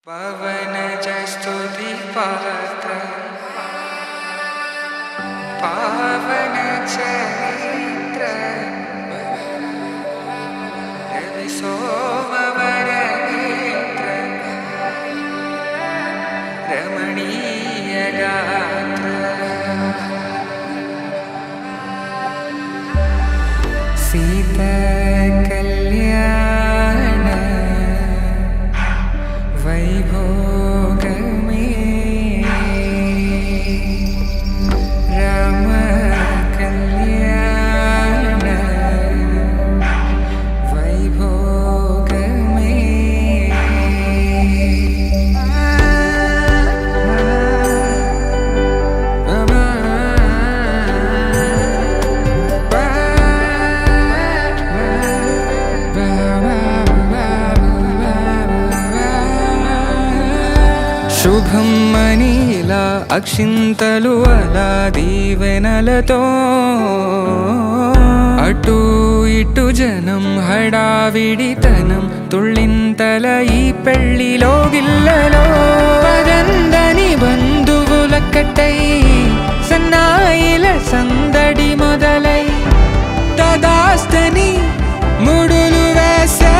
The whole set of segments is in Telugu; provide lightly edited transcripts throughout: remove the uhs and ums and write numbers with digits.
పవనజ స్తుతి పాత్ర పావన చరిత్ర రవి సోమవర నేత్ర రమణీయ గాత్ర సీత కళ్యాణ వైభోగమే రామ కళ్యాణ వైభోగమే శుభం మనీలా అక్షింతలు అలా దీవెనలతో అటు ఇటు జనం హడావిడితనం తుళ్ళింతల ఈ పెళ్లిలో గిల్లలో పదందని బంధువులక్కటై సన్నాయిల సందడి మొదలై తదాస్తని ముడులు వేసే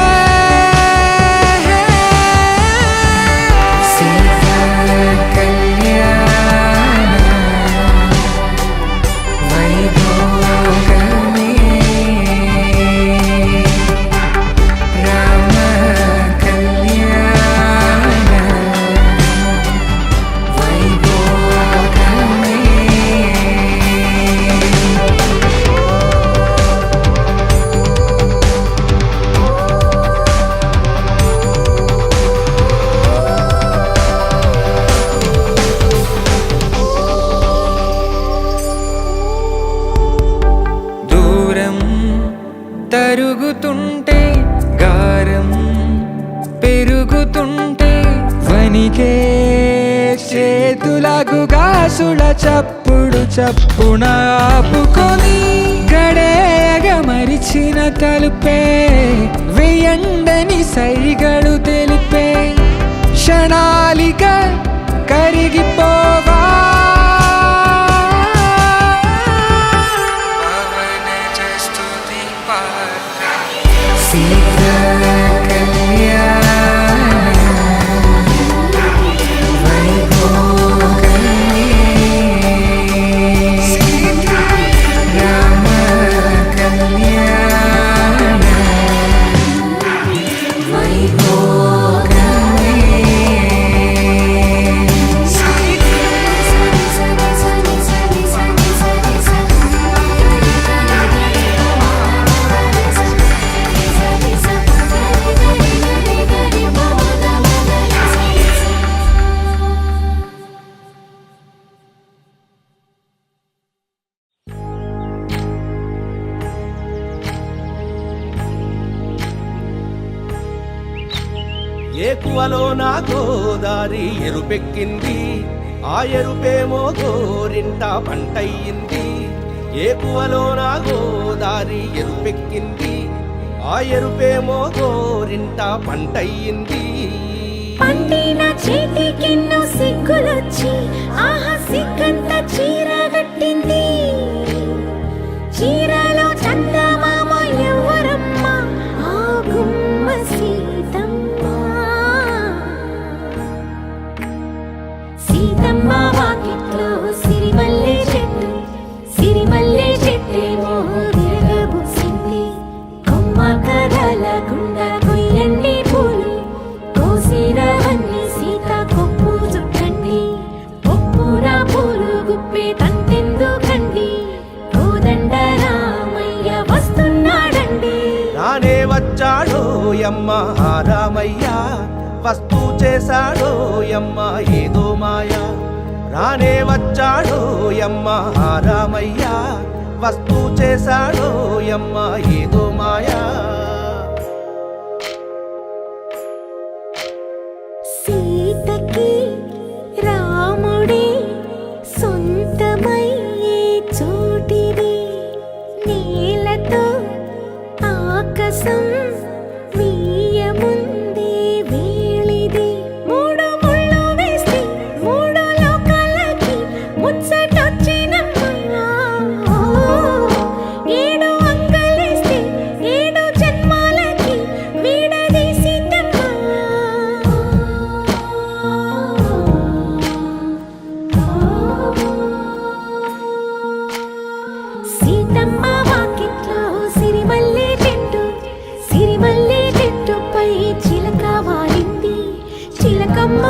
తరుగుతుంటే గారం పెరుగుతుంటే వనికే చేతులకు గాసుల చప్పుడు చప్పున ఆపుకొని గడేగ మరిచిన తలుపే వేయండని సైగడు తెలిపే క్షణాలిక కరిగిపోవా ఏకువలో నా గోదారి ఎరుపెక్కింది, ఆ ఎరుపేమో గోరింట పంటయ్యింది. ఏకువలో నా గోదారి ఎరుపెక్కింది, ఆ ఎరుపేమో గోరింట పంటయ్యింది. పండిన చేతికెన్నో సిగ్గులొచ్చి ఆహా సిగ్గంత చీరగట్టింది. చీరలో చందమామ ఎవరమ్మ, ఆ గుమ్మ సీతమ్మ. సీతమ్మ వాకిట్లో సిరిమల్లె చెట్టు, సిరిమల్లె చెట్టేమో విరగబూసింది. కొమ్మ కదలకుండా కొయ్యండి పూలు, కోసిరవన్నీ సీత కొప్పు చుట్టండి. కొప్పున పూలు గుప్పే తంతెందుకండి, కోదండ రామయ్య వస్తున్నాడండి. రానే వచ్చాడో యమ్మ రామయ్య, వస్తూ చేశాడో యమ్మ ఏదో మాయా. రానే వచ్చాడో యమ్మ రామయ్య, వస్తూ చేశాడో యమ్మ ఏదో మాయా. సీతకి రాముడే సొంతమయ్యే చోటిది, నేలతో ఆకాశం వీయముందే వేళిది. మూడు సీతమ్మ వాకిట్లో సిరిమల్లె చెట్టుపై చిలక వాలింది చిలకమ్మ